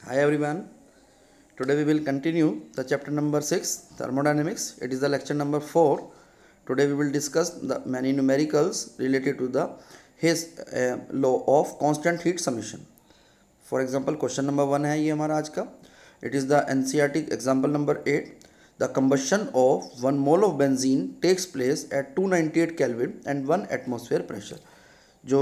Hi everyone. Today we will continue the chapter number 6 thermodynamics. It is the lecture number 4. Today we will discuss the many numericals related to the His law of constant heat summation. For example, question number 1 है ये हमारा आज का. It is the NCERT example number 8. The combustion of 1 mole of benzene takes place at 298 Kelvin and 1 atmosphere pressure. जो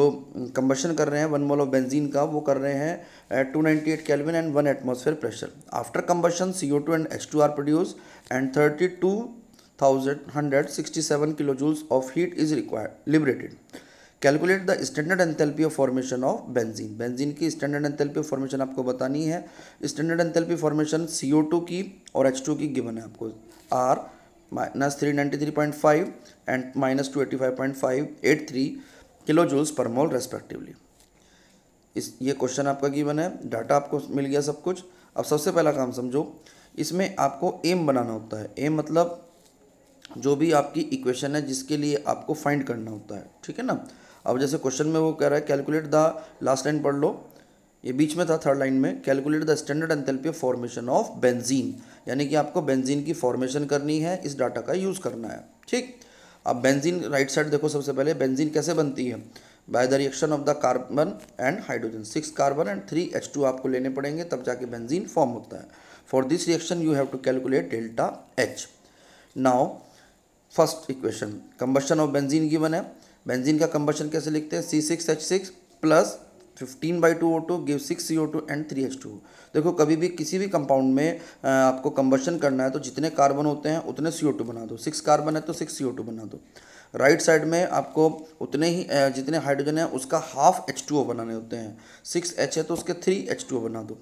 combustion कर रहे हैं 1 mole of benzene का वो कर रहे हैं 298 kelvin and 1 atmosphere pressure. After combustion CO2 and H2 are produce and 32,167 kilo joules of heat is required liberated. Calculate the standard enthalpy of formation of benzene. Benzene की standard enthalpy of formation आपको बतानी है. Standard enthalpy formation CO2 की और H2 की given है आपको. R -393.5 and -285.583 kilo joules per mole respectively. ये क्वेश्चन आपका गिवन है. डाटा आपको मिल गया सब कुछ. अब सबसे पहला काम समझो, इसमें आपको एम बनाना होता है. एम मतलब जो भी आपकी इक्वेशन है जिसके लिए आपको फाइंड करना होता है, ठीक है ना. अब जैसे क्वेश्चन में वो कह रहा है कैलकुलेट द, लास्ट लाइन पढ़ लो, ये बीच में था थर्ड लाइन में, calculate the standard enthalpy of formation of benzene. यानी कि आपको बेंजीन की फॉर्मेशन करनी है, इस डाटा का यूज़ करना है, ठीक. अब बेंजीन राइट साइड देखो. सबसे पहले बेंजीन कैसे बनती है? By the reaction of the carbon and hydrogen. 6 carbon and 3 H2 आपको लेने पड़ेंगे तब जाके बेंजीन फॉर्म होता है. For this reaction you have to calculate delta H. Now first equation, combustion of benzene given है. बेंजीन का कंबशन कैसे लिखते हैं? C6H6 plus 15/2 O2 give 6 CO2 and 3 H2. देखो कभी भी किसी भी कंपाउंड में आपको कंबशन करना है तो जितने कार्बन होते हैं उतने CO2 बना दो. 6 कार्बन है तो 6 CO2 बना दो. राइट साइड में आपको उतने ही जितने हाइड्रोजन है उसका हाफ H2O बनाने होते हैं. 6H है तो उसके 3 H2O बना दो.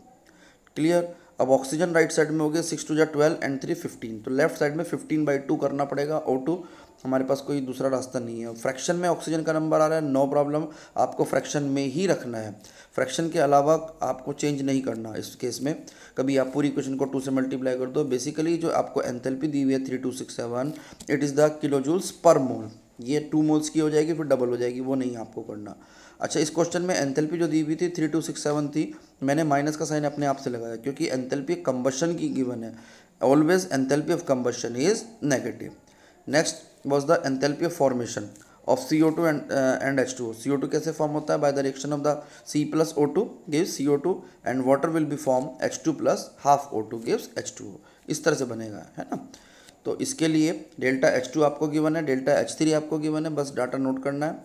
क्लियर. अब ऑक्सीजन राइट साइड में हो गया 6 × 2 = 12 एंड 3 15. तो लेफ्ट साइड में 15/2 करना पड़ेगा O2. हमारे पास कोई दूसरा रास्ता नहीं है. फ्रैक्शन में ऑक्सीजन का नंबर आ रहा है, नो प्रॉब्लम, आपको फ्रैक्शन में ही रखना है. फ्रैक्शन के अलावा आपको चेंज नहीं करना. इस केस में कभी आप पूरी इक्वेशन को 2 से मल्टीप्लाई कर दो. बेसिकली जो आपको एंथैल्पी दी हुई है 3267, it is the kilo joules per mole. ये 2 मोल्स की हो जाएगी फिर डबल हो जाएगी, वो नहीं आपको करना. अच्छा, इस क्वेश्चन में एंथैल्पी जो दी हुई थी 3267 थी. मैंने माइनस का साइन अपने आप से लगाया क्योंकि एंथैल्पी कंबशन की गिवन है. Always enthalpy of combustion is negative. Next was the enthalpy of formation of CO2 and H2O. CO2 कैसे फॉर्म होता है? By the reaction of the C plus O2 gives CO2 and water will be formed H2 plus half O2 gives H2O. इस तरह से बनेगा, है ना. तो इसके लिए डेल्टा H2 आपको गिवन है, डेल्टा H3 आपको गिवन है, बस डाटा नोट करना है.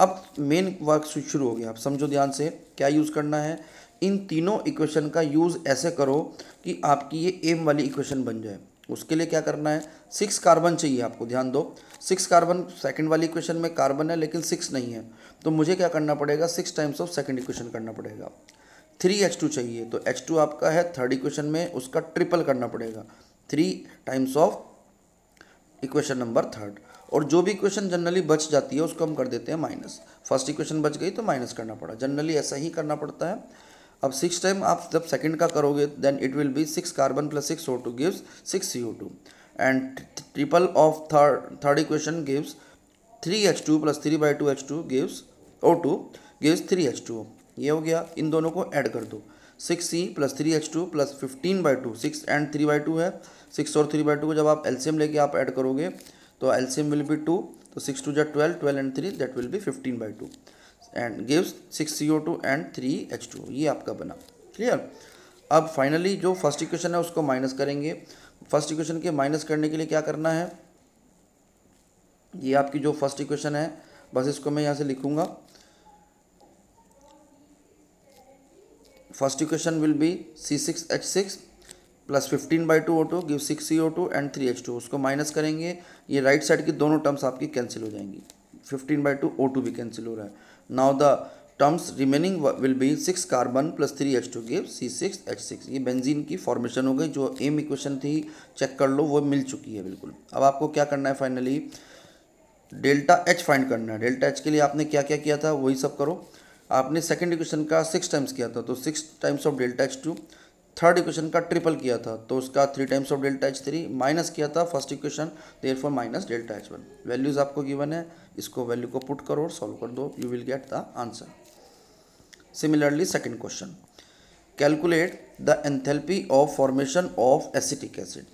अब मेन वर्क शुरू हो गया. आप समझो ध्यान से क्या यूज़ करना है. इन तीनों इक्वेशन का यूज़ ऐसे करो कि आपकी ये एम वाली इक्वेशन बन जाए. उसके लिए क्या करना है? 6 कार्बन चाहिए आपको. ध्यान दो, 6 कार्बन सेकंड वाली इक्वेशन में कार्बन है लेकिन 6 नहीं है, तो मुझे क्या करना पड़ेगा? 6 टाइम्स ऑफ सेकंड इक्वेशन करना पड़ेगा. 3 H2 चाहिए तो H2 आपका है थर्ड इक्वेशन में, उसका ट्रिपल करना पड़ेगा 3 times of equation number third. और जो भी इक्वेशन जनरली बच जाती है उसको हम कर देते हैं माइनस. फर्स्ट इक्वेशन बच गई तो माइनस करना पड़ा. जनरली ऐसा ही करना पड़ता है. अब 6 टाइम आप जब सेकंड का करोगे then it will be 6 carbon plus 6 O2 gives 6 CO2 and triple of third equation gives 3 H2 plus 3/2 H2 gives O2 gives 3 H2O. ये हो गया. इन दोनों को ऐड कर दो. 6C plus 3 H2 plus 15/2, 6 and 3/2 है. 6 और 3/2 को जब आप एलसीएम लेके आप ऐड करोगे तो एलसीएम विल बी 2. तो 6 × 2 = 12, 12 and 3 that will be 15/2 and gives 6 CO2 and 3 H2O. ये आपका बना. क्लियर. अब फाइनली जो फर्स्ट इक्वेशन है उसको माइनस करेंगे. फर्स्ट इक्वेशन के माइनस करने के लिए क्या करना है? ये आपकी जो फर्स्ट इक्वेशन है बस इसको मैं यहाँ से लिखूंगा. First equation will be C6H6 plus 15/2 O2 give 6 CO2 and 3 H2O. उसको माइनस करेंगे. ये राइट साइड की दोनों टर्म्स आपकी कैंसिल हो जाएंगी. 15/2 O2 भी कैंसिल हो रहा है. Now the terms remaining will be 6 carbon plus 3 H2 give C6H6. ये बेंजीन की फॉर्मेशन हो गई. जो एम इक्वेशन थी चेक कर लो, वो मिल चुकी है बिल्कुल. अब आपको क्या करना है? फाइनली डेल्टा H फाइंड करना है. डेल्टा H के लिए आपने क्या क्या किया था वही सब करो. आपने सेकंड इक्वेशन का 6 टाइम्स किया था तो 6 times of delta H2. Third equation का ट्रिपल किया था तो उसका 3 times of delta H3. Minus किया था first equation, therefore minus delta H1. Values आपको गिवन है, इसको वैल्यू को पुट करो और सॉल्व कर दो, you will get the answer. Similarly second question, Calculate the enthalpy of formation of acetic acid.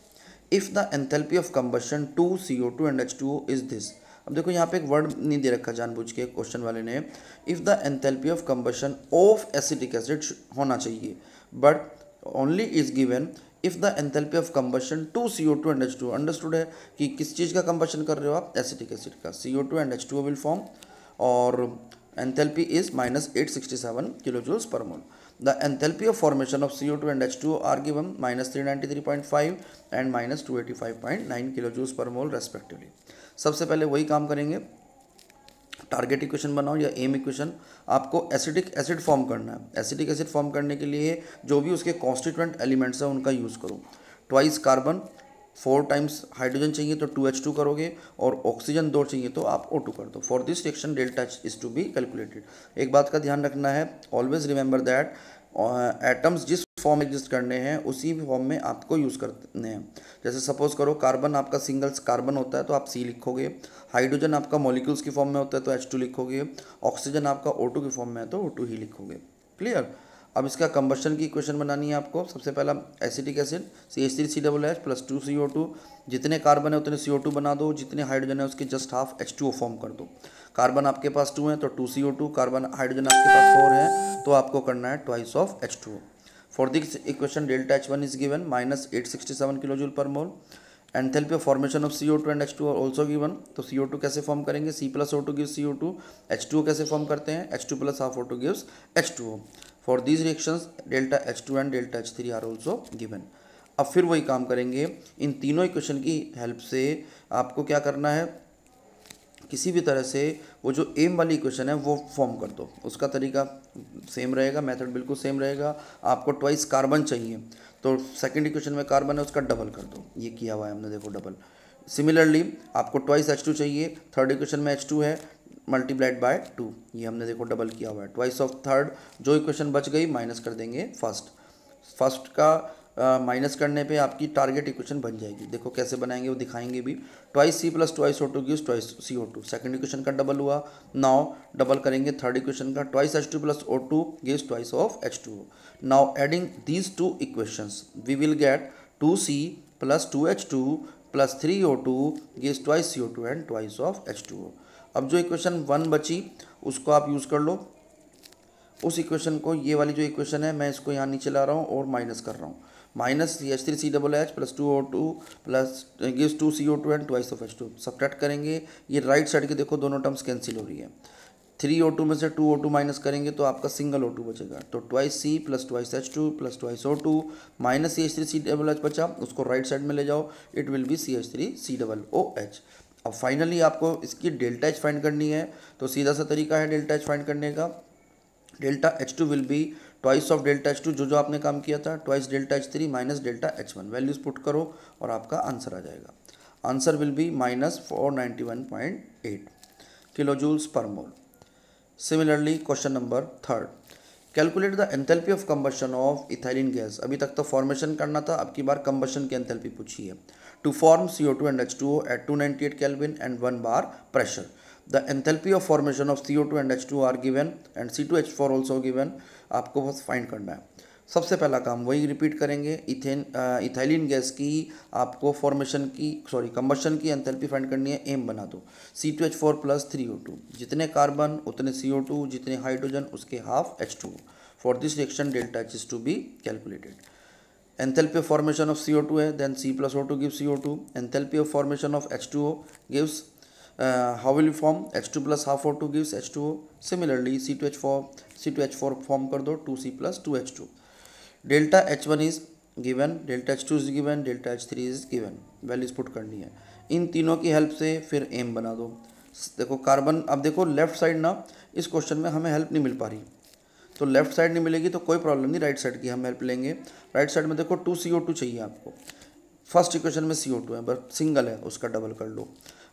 If the enthalpy of combustion 2 CO2 and H2O is this. अब देखो यहाँ पे एक वर्ड नहीं दे रखा जानबूझ के क्वेश्चन वाले ने. If the enthalpy of combustion of acetic acid होना चाहिए, but only is given if the enthalpy of combustion 2 CO2 and H2O. Understood है कि किस चीज़ का कंबशन कर रहे हो आप, एसिटिक एसिड का. CO2 and H2O will form और enthalpy is -867 kilojoules per mole. The enthalpy of formation of CO2 and H2O are given -393.5 and -285.9 kilojoules per mole respectively. सबसे पहले वही काम करेंगे, टारगेट इक्वेशन बनाओ या एम इक्वेशन. आपको एसिटिक एसिड फॉर्म करना है. एसिटिक एसिड फॉर्म करने के लिए जो भी उसके कॉन्स्टिट्यूएंट एलिमेंट्स हैं उनका यूज़ करो. ट्वाइस कार्बन, 4 टाइम्स हाइड्रोजन चाहिए तो 2H2 करोगे, और ऑक्सीजन 2 चाहिए तो आप O2 कर दो. For this reaction delta H is to be calculated. एक बात का ध्यान रखना है, ऑलवेज रिमेंबर दैट एटम्स जिस फॉर्म एग्जिस्ट करने हैं उसी फॉर्म में आपको यूज़ करने हैं. जैसे सपोज करो कार्बन आपका सिंगल कार्बन होता है तो आप C लिखोगे, हाइड्रोजन आपका मॉलिक्यूल्स की फॉर्म में होता है तो H2 लिखोगे, ऑक्सीजन आपका O2 की फॉर्म में है तो O2 ही लिखोगे. क्लियर. अब इसका कंबशन की इक्वेशन बनानी है आपको. सबसे पहला acetic acid CH3CH plus 2 CO2. जितने कार्बन है उतने CO2 बना दो, जितने हाइड्रोजन है उसके जस्ट हाफ H2O फॉर्म कर दो. कार्बन आपके पास 2 है तो 2 CO2, कार्बन हाइड्रोजन आपके पास 4 है तो आपको करना है twice of H2O. For this equation delta H1 is given -867 kilojoule per mole. Enthalpy of formation of CO2 and H2O also given. तो CO2 कैसे फॉर्म करेंगे, C plus O2 gives CO2. H2O कैसे फॉर्म करते हैं, H2 plus half O2 gives H2O. For these reactions delta H2 and delta H3 are also given. अब फिर वही काम करेंगे, इन तीनों इक्वेशन की हेल्प से आपको क्या करना है, किसी भी तरह से वो जो एम वाली इक्वेशन है वो फॉर्म कर दो. उसका तरीका सेम रहेगा, मेथड बिल्कुल सेम रहेगा. आपको ट्वाइस कार्बन चाहिए तो सेकंड इक्वेशन में कार्बन है उसका डबल कर दो. ये किया हुआ है हमने, देखो डबल. सिमिलरली आपको ट्वाइस H2 चाहिए, थर्ड इक्वेशन में H2 है मल्टीप्लाइड बाय 2, ये हमने देखो डबल किया हुआ है. ट्वाइस ऑफ थर्ड, जो इक्वेशन बच गई माइनस कर देंगे फर्स्ट का माइनस करने पे आपकी टारगेट इक्वेशन बन जाएगी. देखो कैसे बनाएंगे वो दिखाएंगे भी. Twice C plus twice O2 gives twice CO2. Second equation का डबल हुआ. नाउ डबल करेंगे थर्ड इक्वेशन का. Twice H2 plus O2 gives twice of H2O. Now adding these two equations we will get 2C plus 2H2 plus 3O2 gives twice CO2 and twice of H2O. अब जो equation 1 बची उसको आप use कर लो. उस equation को, ये वाली जो इक्वेशन है मैं इसको यहाँ नीचे ला रहा हूँ और माइनस कर रहा हूँ. Minus CH3CH plus 2O2 plus gives 2 CO2 and twice of H2. Subtract करेंगे, ये राइट साइड के देखो दोनों टर्म्स कैंसिल हो रही है. 3O2 में से 2O2 माइनस करेंगे तो आपका सिंगल O2 बचेगा. तो twice C plus twice H2 plus twice O2 minus CH3CH बचा, उसको राइट साइड में ले जाओ, इट विल बी CH3COOH. अब फाइनली आपको इसकी डेल्टा H फाइंड करनी है. तो सीधा सा तरीका है डेल्टा H फाइंड करने का. Delta H2 will be twice of delta H2, जो आपने काम किया था, twice delta H3 minus delta H1. Values put करो और आपका आंसर आ जाएगा. Answer will be -491.8 kilojoules per mole. Similarly question number third, calculate the enthalpy of combustion of ethylene gas. अभी तक तो फॉर्मेशन करना था, अब की बार कंबशन की एंथैल्पी पूछी है. To form CO2 and H2O at 298 Kelvin and 1 bar pressure. The enthalpy of formation of CO2 and H2O are given and C2H4 also given. आपको बस फाइंड करना है. सबसे पहला काम वही रिपीट करेंगे. इथाइलिन गैस की आपको फॉर्मेशन की कंबशन की एंथैल्पी फाइंड करनी है. एम बना दो, C2H4 प्लस 3O2. जितने कार्बन उतने CO2, जितने हाइड्रोजन उसके half H2O. For this reaction delta H is to be calculated. Enthalpy of formation of CO2 है, then C plus O2 gives CO2. Enthalpy of formation of H2O gives how will you form, H2 plus half O2 gives H2O. Similarly C2H4 form कर दो, 2C plus 2H2. Delta H1 is given, delta H2 is given, delta H3 is given. Values put करनी है. इन तीनों की help से फिर M बना दो. देखो कार्बन, अब देखो लेफ्ट साइड ना इस क्वेश्चन में हमें हेल्प नहीं मिल पा रही, तो लेफ्ट साइड नहीं मिलेगी तो कोई प्रॉब्लम नहीं, राइट साइड की हम हेल्प लेंगे. राइट साइड में देखो 2 CO2 चाहिए आपको. फर्स्ट इक्वेशन में CO2 है बट सिंगल है, उसका डबल कर लो.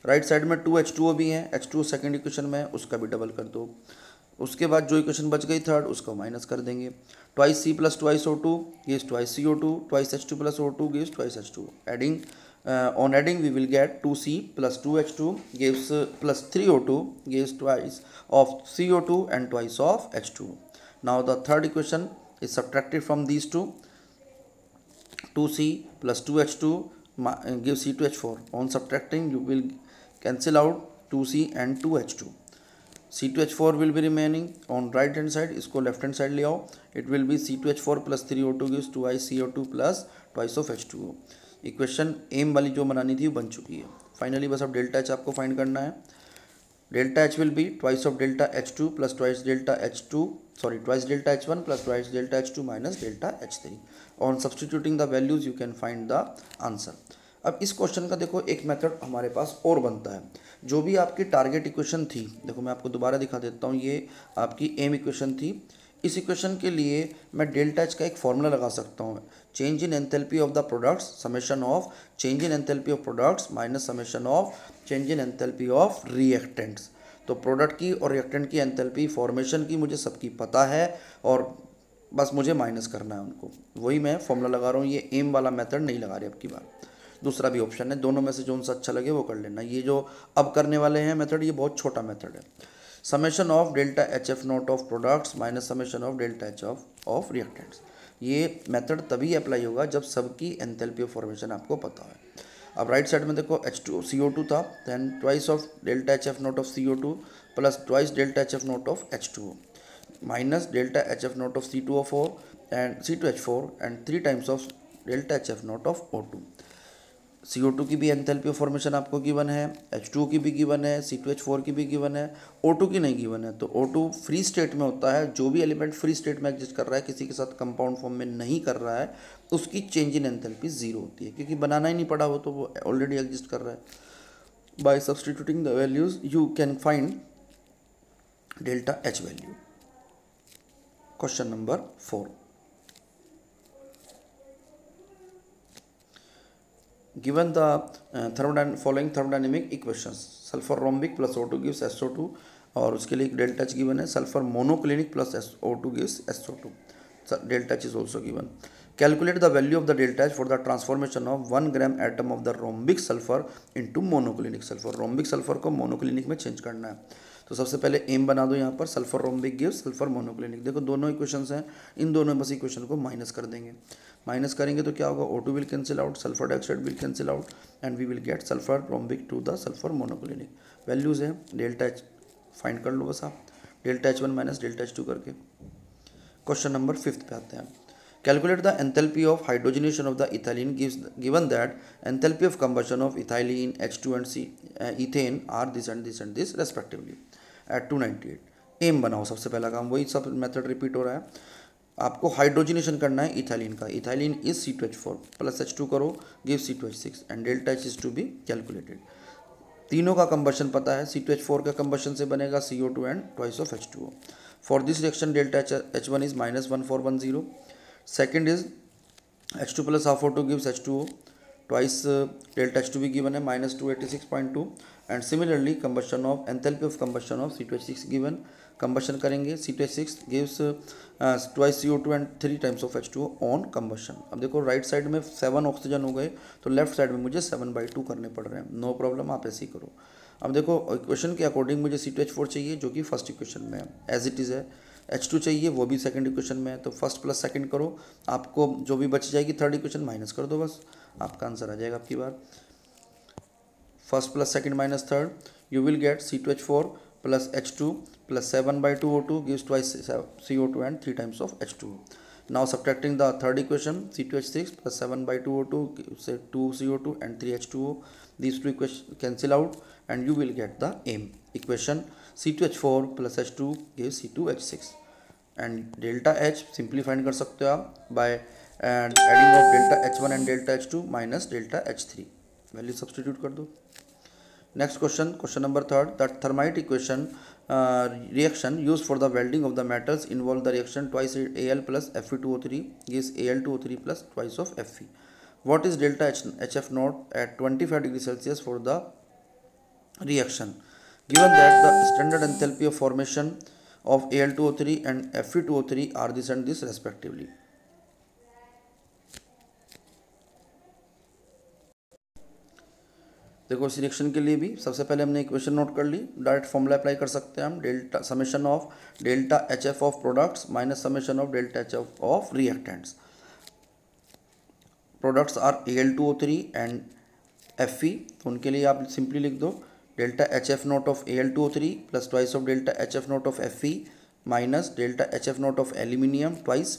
राइट साइड में 2 H2O भी है, H2O सेकंड इक्वेशन में है, उसका भी डबल कर दो. उसके बाद जो इक्वेशन बच गई थर्ड, उसको माइनस कर देंगे. Twice C plus twice O2 gives twice CO2, twice H2 plus O2 gives twice H2. Adding on adding we will get 2C plus 2H2 gives plus 3O2 gives twice of CO2 and twice of H2. Now the third equation is subtracted from these two. 2C plus 2H2 gives C2H4. On subtracting, you will cancel out 2C and 2H2. C2H4 will be remaining on right hand side. इसको left hand side ले आओ. It will be C2H4 plus 3O2 gives 2I CO2 plus twice of H2O. Equation aim वाली जो बनानी थी वो बन चुकी है. फाइनली बस अब डेल्टा एच आपको फाइंड करना है. Delta H will be twice of delta H2 plus twice delta twice delta H1 plus twice delta H2 minus delta H3. On substituting the values you can find the answer. अब इस question का देखो एक method हमारे पास और बनता है. जो भी आपकी टारगेट इक्वेशन थी, देखो मैं आपको दोबारा दिखा देता हूँ, ये आपकी एम इक्वेशन थी. इस इक्वेशन के लिए मैं डेल्टा एच का एक फॉर्मूला लगा सकता हूँ. Change in enthalpy of the products summation of change in enthalpy of products minus summation of change in enthalpy of reactants. तो प्रोडक्ट की और रिएक्टेंट की एंथैल्पी फॉर्मेशन की मुझे सबकी पता है और बस मुझे माइनस करना है उनको. वही मैं फॉर्मूला लगा रहा हूँ. ये एम वाला मेथड नहीं लगा रहे अब की बार. दूसरा भी ऑप्शन है. दोनों में से जो उनसे अच्छा लगे वो कर लेना. ये जो अब करने वाले हैं मेथड, ये बहुत छोटा मेथड है. Summation of delta H F not of products minus summation of delta H of reactants. ये मेथड तभी अप्लाई होगा जब सबकी एंथैल्पी ऑफ फॉर्मेशन आपको पता है. अब राइट साइड में देखो H2 CO2 था, then twice of delta H F not of CO2 plus twice delta H F not of H2 minus delta H F not of C2O4 and C2H4 and 3 times of delta H F not of O2. CO2 की भी enthalpy of formation आपको given है, H2 की भी given है, C2H4 की भी given है, O2 की नहीं गिवन है. तो O2 फ्री स्टेट में होता है. जो भी एलिमेंट फ्री स्टेट में एग्जिस्ट कर रहा है, किसी के साथ कंपाउंड फॉर्म में नहीं कर रहा है, उसकी चेंज इन एंथैल्पी जीरो होती है, क्योंकि बनाना ही नहीं पड़ा हो, तो वो ऑलरेडी एग्जिस्ट कर रहा है. By substituting the values you can find delta H value. Question number 4. Given the following thermodynamic equations, sulfur rhombic plus O2 gives SO2, और उसके लिए एक डेल्टा एच गिवन है. Sulphur monoclinic plus O2 gives SO2. Delta H is also given. Calculate the value of the delta H for the transformation of 1 gram atom of the rhombic sulphur into monoclinic sulphur. Rhombic sulphur को monoclinic में change करना है. तो सबसे पहले M बना दो यहाँ पर. Sulphur rhombic gives sulphur monoclinic. देखो दोनों इक्वेशंस हैं, इन दोनों बस इक्वेशन को माइनस कर देंगे. माइनस करेंगे तो क्या होगा, O2 will cancel out, sulphur dioxide will cancel out and we will get sulphur rhombic to the sulphur monoclinic. Values है डेल्टा एच फाइंड कर लो बस आप, delta H1 minus delta H2 करके. क्वेश्चन नंबर 5 पे आते हैं. Calculate the enthalpy of hydrogenation of the ethylene given that enthalpy of combustion of ethylene H2 and ethane are this and this and this respectively at 298. Aim बनाओ. सबसे पहला काम वही सब मेथड रिपीट हो रहा है. आपको हाइड्रोजनेशन करना है इथाइलिन का. Ethylene is C2H4 plus H2 करो give C2H6 and delta H is to be calculated. तीनों का कंबशन पता है. C2H4 का कंबशन से बनेगा CO2 and twice of H2O. For this reaction delta H1 is minus 1410. Second is H2 plus half O2 gives H2O. Twice delta H2 भी given है minus 286.2 and similarly combustion of enthalpy of combustion of C2H6 given. Combustion करेंगे C2H6 gives twice CO2 and 3 times of H2O on combustion. अब देखो right side में 7 oxygen हो गए, तो left side में मुझे 7/2 करने पड़ रहे हैं. नो प्रॉब्लम, आप ऐसे ही करो. अब देखो इक्वेशन के अकॉर्डिंग मुझे C2H4 चाहिए जो कि फर्स्ट इक्वेशन में है, एज इट इज़ है. H2 चाहिए, वो भी सेकंड इक्वेशन में है. तो फर्स्ट प्लस सेकंड करो, आपको जो भी बच जाएगी थर्ड इक्वेशन माइनस कर दो, बस आपका आंसर आ जाएगा आपकी बार. First plus second minus third, you will get C2H4 plus H2 plus 7/2 O2 gives twice CO2 and 3 times of H2. Now subtracting the third equation, C2H6 plus 7/2 O2 gives 2 CO2 and 3 H2O. These two equations cancel out and you will get the M equation. C2H4 plus H2 gives C2H6 and delta H simply find कर सकते हो आप by adding of delta H1 and delta H2 minus delta H3. Value substitute कर दो. Next question, question number 3. The thermite equation reaction used for the welding of the metals involve the reaction twice Al plus Fe2O3 gives Al2O3 plus twice of Fe. What is delta HF naught at 25 degrees Celsius for the reaction? Given that the standard enthalpy of formation of Al2O3 and Fe2O3 are this and this respectively. देखो इस reaction के लिए भी सबसे पहले हमने equation note कर ली, direct formula apply कर सकते हैं हम, delta summation of delta H F of products minus summation of delta H F of reactants. Products are Al2O3 and Fe, तो उनके लिए आप सिंपली लिख दो delta H F nought of Al2O3 plus twice of delta H F nought of Fe minus delta H F nought of aluminium twice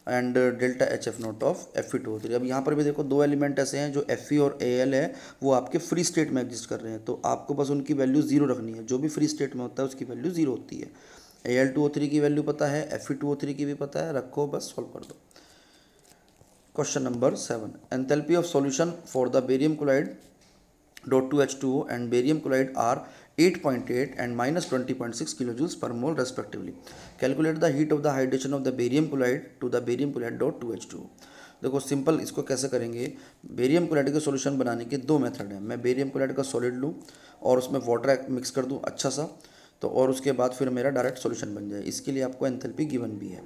and delta H F nought of Fe2O3। अब यहाँ पर भी देखो दो element ऐसे हैं जो Fe और Al है वो आपके फ्री स्टेट में एग्जिस्ट कर रहे हैं, तो आपको बस उनकी वैल्यू जीरो रखनी है। जो भी फ्री स्टेट में होता है उसकी वैल्यू जीरो होती है। Al2O3 की वैल्यू पता है, Fe2O3 की भी पता है, रखो बस सॉल्व कर दो। Question number 7. Enthalpy of solution for the barium chloride .2H2O and barium chloride are 8.8 and minus 20.6 kilojoules per mole respectively. Calculate the heat of the hydration of the barium chloride to the barium chloride .2H2O. देखो simple इसको कैसे करेंगे, barium chloride के solution बनाने के दो method हैं। मैं बेरियम क्लोराइड का सॉलिड लूँ और उसमें वाटर मिक्स कर दूँ अच्छा सा, तो और उसके बाद फिर मेरा डायरेक्ट सॉल्यूशन बन जाए। इसके लिए आपको एंथैल्पी गिवन भी है।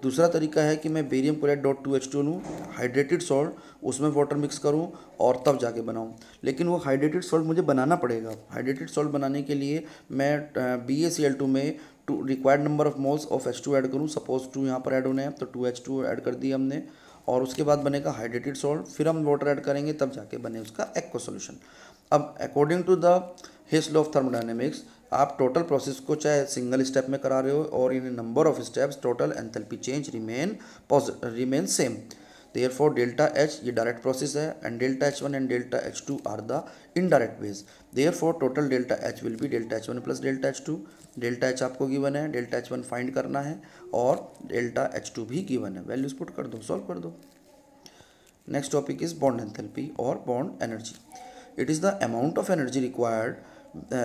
दूसरा तरीका है कि मैं बेरियम क्लोराइड .2H2 लूँ, हाइड्रेटेड सॉल्ट, उसमें वाटर मिक्स करूँ और तब जाके बनाऊँ। लेकिन वो हाइड्रेटेड सॉल्ट मुझे बनाना पड़ेगा। हाइड्रेटेड सॉल्ट बनाने के लिए मैं BaCl2 में required number of moles of H2 add करूँ। सपोज 2 यहाँ पर ऐड होने हैं तो 2H2 ऐड कर दिया हमने, और उसके बाद बनेगा हाइड्रेटेड सॉल्ट, फिर हम वाटर ऐड करेंगे तब जाके बने उसका एक्वा सॉल्यूशन। अब according to the Hess's law of thermodynamics आप टोटल प्रोसेस को चाहे सिंगल स्टेप में करा रहे हो और in number of steps total enthalpy change remain same. Therefore delta H ये डायरेक्ट प्रोसेस है and delta H1 and delta H2 are the indirect ways. Therefore total delta H will be delta H1 plus delta H2। Delta H आपको given है, delta H1 find करना है और delta H2 भी given है। Values put कर दो, solve कर दो। Next topic is bond enthalpy और bond energy. It is the amount of energy required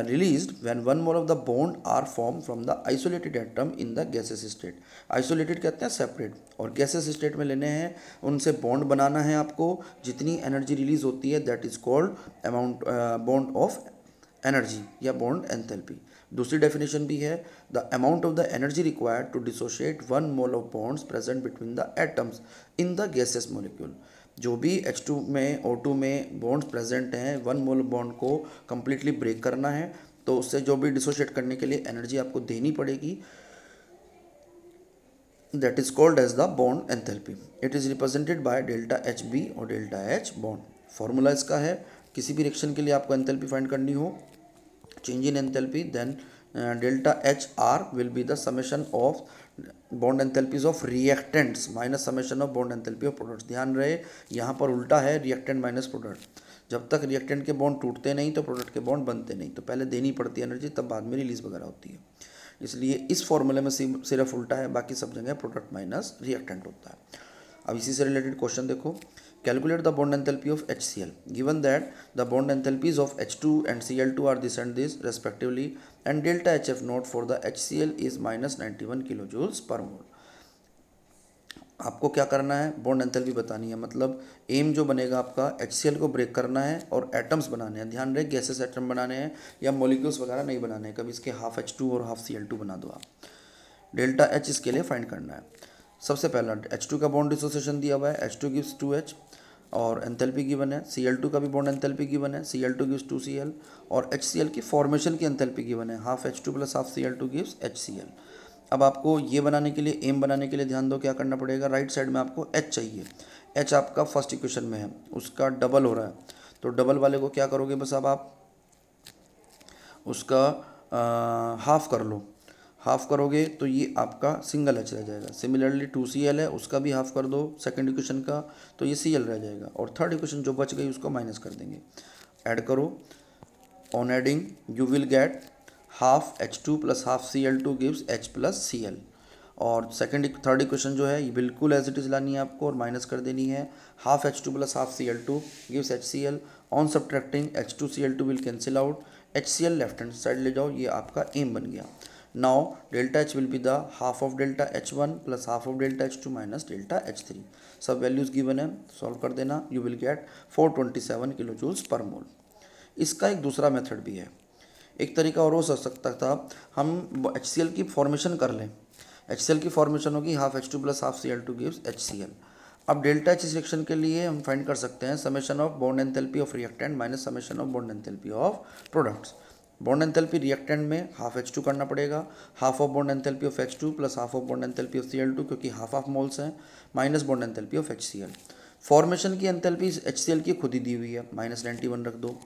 released when 1 mole of the bond are formed from the isolated atom in the gaseous state. Isolated कहते हैं separate, और gaseous state में लेने हैं, उनसे bond बनाना है आपको। जितनी एनर्जी रिलीज होती है that is called amount bond of energy या बॉन्ड एंथैल्पी। दूसरी डेफिनेशन भी है, the amount of the energy required to dissociate 1 mole of bonds present between the atoms in the gases molecule. जो भी H2 में O2 में bonds present हैं, 1 मोल bond को कम्प्लीटली ब्रेक करना है, तो उससे जो भी डिसोशिएट करने के लिए एनर्जी आपको देनी पड़ेगी that is called as the bond enthalpy. It is represented by delta HB और डेल्टा H बॉन्ड। फॉर्मूला इसका है, किसी भी रिएक्शन के लिए आपको एंथैल्पी फाइंड करनी हो, change in enthalpy, then delta HR will be the summation of bond enthalpies of reactants minus summation of bond enthalpy of products. ध्यान रहे यहाँ पर उल्टा है, रिएक्टेंट माइनस प्रोडक्ट। जब तक रिएक्टेंट के बॉन्ड टूटते नहीं तो प्रोडक्ट के बॉन्ड बनते नहीं, तो पहले देनी पड़ती है एनर्जी, तब बाद में रिलीज वगैरह होती है। इसलिए इस फॉर्मूले में सिर्फ उल्टा है, बाकी सब जगह प्रोडक्ट माइनस रिएक्टेंट होता है। अब इसी से रिलेटेड क्वेश्चन देखो, calculate the bond enthalpy of HCl given that the bond enthalpies of H2 and Cl2 are this and this respectively and delta HF nought for the HCl is minus 91 kilojoules per mole. आपको क्या करना है, bond enthalpy बतानी है, मतलब M जो बनेगा आपका HCl को ब्रेक करना है और एटम्स बनाने हैं। ध्यान रहे गैसेस एटम बनाने हैं या मॉलिक्यूल्स वगैरह नहीं बनाने हैं, कभी इसके हाफ H2 और हाफ Cl2 बना दो आप। डेल्टा H इसके लिए फाइंड करना है। सबसे पहला H2 का बॉन्ड डिसोसिएशन दिया हुआ है, H2 गिव्स 2H और एंथैल्पी गिवन है। Cl2 का भी बॉन्ड एंथैल्पी गिवन है, Cl2 गिव्स 2Cl और HCl की फॉर्मेशन की एंथैल्पी गिवन है, half H2 plus half Cl2 gives HCl। अब आपको ये बनाने के लिए, एम बनाने के लिए ध्यान दो क्या करना पड़ेगा, राइट साइड में आपको H चाहिए। H आपका फर्स्ट इक्वेशन में है, उसका डबल हो रहा है, तो डबल वाले को क्या करोगे, बस अब आप उसका हाफ कर लो। हाफ करोगे तो ये आपका सिंगल H रह जाएगा। सिमिलरली 2Cl है, उसका भी हाफ कर दो सेकंड इक्वेशन का, तो ये Cl रह जाएगा और थर्ड इक्वेशन जो बच गई उसको माइनस कर देंगे। ऐड करो, on adding you will gate half H2 plus half Cl2 gives H plus Cl। और थर्ड इक्वेशन जो है ये बिल्कुल एज इट इज़ लानी है आपको और माइनस कर देनी है। Half H2 plus half Cl2 gives HCl। On subtracting H2 Cl2 will cancel out, HCl left hand side ले जाओ, ये आपका एम बन गया। Now delta H will be the half of delta H1 plus half of delta H2 minus delta H3। सब values given है, solve कर देना, you will get 427 kilo joules per mole. इसका एक दूसरा मेथड भी है, एक तरीका और हो सकता था, हम HCl की फॉर्मेशन कर लें। HCl की फॉर्मेशन होगी half H2 plus half Cl2 gives HCl। अब डेल्टा एच रिएक्शन के लिए हम फाइंड कर सकते हैं summation of bond enthalpy of reactant minus summation of bond enthalpy of products. Bond enthalpy reactant में हाफ H2 करना पड़ेगा, half of bond enthalpy of H2 plus half of bond enthalpy of Cl2 क्योंकि half moles हैं, minus bond enthalpy of HCl। Formation की enthalpy HCl की खुद ही दी हुई है, -91 रख दो,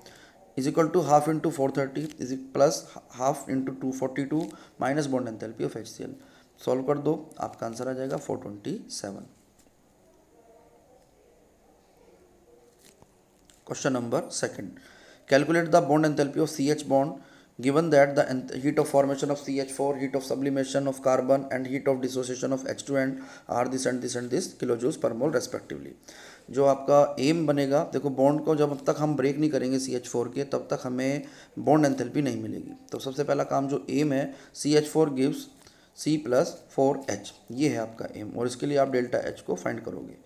is equal to half into 430 is plus half into 242 minus bond enthalpy of HCl। Solve कर दो, आपका आंसर आ जाएगा 427। Question number 2. Calculate the bond enthalpy of CH bond given that the heat of formation of CH4, heat of sublimation of carbon and heat of dissociation of H2 and are this and this and this kilojoules per mole respectively। जो आपका M बनेगा, देखो bond को जब तक हम break नहीं करेंगे CH4 के तब तक हमें बॉन्ड एंथैल्पी नहीं मिलेगी। तो सबसे पहला काम जो एम है CH4 गिव्स C + 4H, ये है आपका एम और इसके लिए आप डेल्टा H को फाइंड करोगे।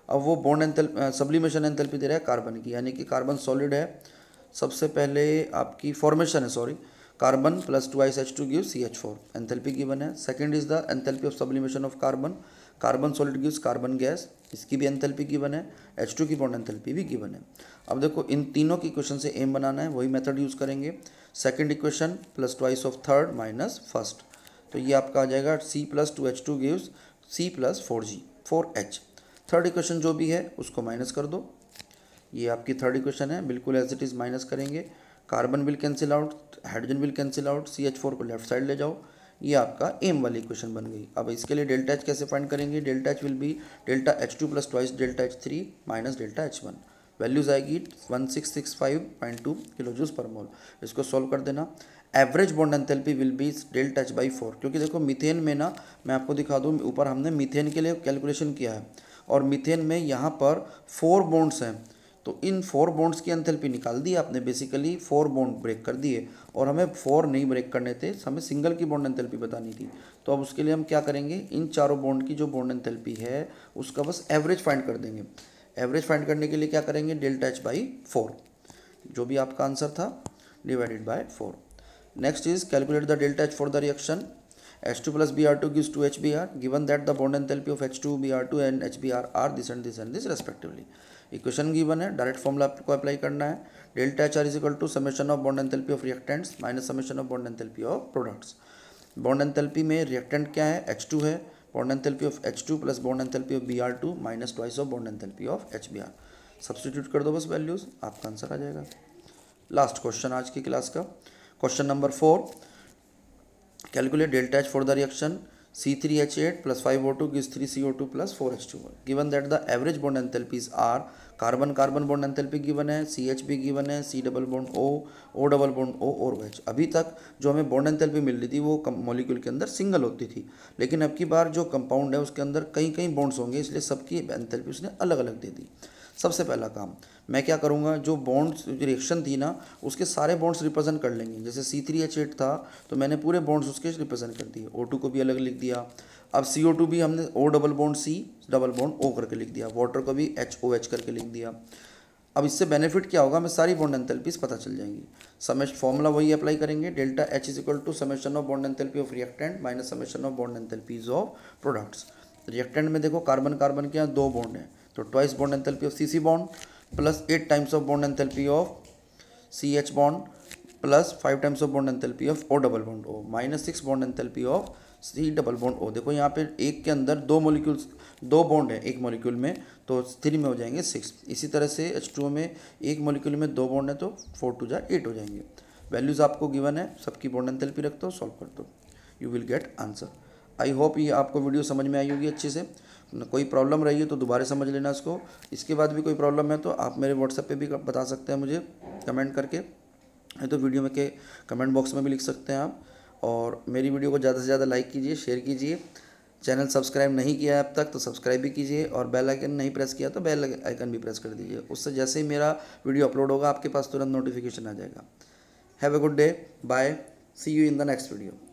अब वो बॉन्ड एंथैल्पी सब्लिमेशन एंथैल्पी दे रहा है कार्बन की, यानी कि कार्बन सॉलिड है। सबसे पहले आपकी फॉर्मेशन है, sorry, carbon plus 2H2 gives CH4, enthalpy given है। Second is the enthalpy of sublimation of carbon, carbon solid gives carbon gas, इसकी भी एंथैल्पी गिवन है, H2 की बॉन्ड एंथैल्पी भी गिवन है। अब देखो इन तीनों की इक्वेशन से एम बनाना है, वही मेथड यूज़ करेंगे। Second equation plus twice of third minus first, तो ये आपका आ जाएगा C + 2H2 gives C + 4H। Third equation जो भी है उसको माइनस कर दो, ये आपकी थर्ड इक्वेशन है, बिल्कुल एज इट इज़ माइनस करेंगे। Carbon will cancel out, hydrogen will cancel out, CH4 को लेफ्ट साइड ले जाओ, ये आपका एम वाली इक्वेशन बन गई। अब इसके लिए डेल्टा H कैसे फाइंड करेंगे, delta H will be delta H2 plus twice delta H3 minus delta H1। Values आएगी 1665.2 किलोजूल्स पर मोल। इसको सॉल्व कर देना। Average bond enthalpy will be delta H/4, क्योंकि देखो मीथेन में ना, मैं आपको दिखा दूँ, ऊपर हमने मीथेन के लिए कैलकुलेशन किया है और मीथेन में यहाँ पर 4 बॉन्ड्स हैं, तो इन 4 बॉन्ड्स की एंथैल्पी निकाल दी आपने, बेसिकली 4 बॉन्ड ब्रेक कर दिए और हमें 4 नहीं ब्रेक करने थे, हमें सिंगल की बॉन्ड एंथैल्पी बतानी थी। तो अब उसके लिए हम क्या करेंगे, इन चारों बॉन्ड की जो बॉन्ड एंथैल्पी है उसका बस एवरेज फाइंड कर देंगे। एवरेज फाइंड करने के लिए क्या करेंगे, डेल्टा H/4, जो भी आपका आंसर था, divided by 4। Next is calculate the delta H for the reaction H2 plus Br2 gives 2HBr given that the bond enthalpy of H2, Br2 and HBr are this and this and this respectively। Equation given है, direct formula आपको apply करना है। Delta HR is equal to summation of bond enthalpy of reactants minus summation of bond enthalpy of products. Bond enthalpy में reactant क्या है, H2 है, bond enthalpy of H2 plus bond enthalpy of Br2 minus twice of bond enthalpy of HBr। Substitute कर दो बस values, आपका answer आ जाएगा। लास्ट क्वेश्चन आज की क्लास का, question number 4। Calculate delta H for the reaction C3H8 plus 5O2 gives 3CO2 plus 4H2। Given that the average bond enthalpies are carbon carbon bond enthalpy given है, CH भी given है, C double bond O, O double bond O और OH। अभी तक जो हमें bond enthalpy मिल रही थी वो मॉलिक्यूल के अंदर सिंगल होती थी, लेकिन अब की बार जो कंपाउंड है उसके अंदर कई कई बॉन्ड्स होंगे, इसलिए सबकी एंथैल्पी उसने अलग अलग दे दी। सबसे पहला काम मैं क्या करूँगा, जो बॉन्ड्स रिएक्शन थी ना उसके सारे बॉन्ड्स रिप्रेजेंट कर लेंगे। जैसे C3H8 था तो मैंने पूरे बॉन्ड्स उसके रिप्रेजेंट कर दिए, O2 को भी अलग लिख दिया। अब CO2 भी हमने O double bond C double bond O करके लिख दिया, वाटर को भी HOH करके लिख दिया। अब इससे बेनिफिट क्या होगा, हमें सारी बॉन्ड एंथैल्पीज पता चल जाएंगी। समेशन फॉर्मूला वही अप्लाई करेंगे, delta H is equal to summation of bond enthalpy of reactant minus summation of bond enthalpies of products. Reactant में देखो कार्बन कार्बन के यहाँ 2 बॉन्ड है, तो twice bond enthalpy of CC bond plus 8 times of bond enthalpy of CH bond plus 5 times of bond enthalpy of O double bond O minus 6 bond enthalpy of C double bond O। देखो यहाँ पे एक के अंदर 2 molecules 2 bond है एक molecule में, तो 3 में हो जाएंगे 6। इसी तरह से H2O में एक मॉलिक्यूल में 2 बॉन्ड है तो 4 × 2 = 8 हो जाएंगे। वैल्यूज़ आपको गिवन है, सबकी बॉन्ड एंथैल्पी रख दो, सॉल्व कर दो, you will get answer. I hope ये आपको वीडियो समझ में आई होगी अच्छे से। कोई प्रॉब्लम रही है तो दोबारा समझ लेना इसको। इसके बाद भी कोई प्रॉब्लम है तो आप मेरे व्हाट्सएप पे भी बता सकते हैं मुझे कमेंट करके, तो वीडियो में के कमेंट बॉक्स में भी लिख सकते हैं आप। और मेरी वीडियो को ज़्यादा से ज़्यादा लाइक कीजिए, शेयर कीजिए। चैनल सब्सक्राइब नहीं किया है अब तक तो सब्सक्राइब भी कीजिए, और बेल आइकन नहीं प्रेस किया तो बेल आइकन भी प्रेस कर दीजिए, उससे जैसे ही मेरा वीडियो अपलोड होगा आपके पास तुरंत नोटिफिकेशन आ जाएगा। Have a good day, bye, see you in the next video.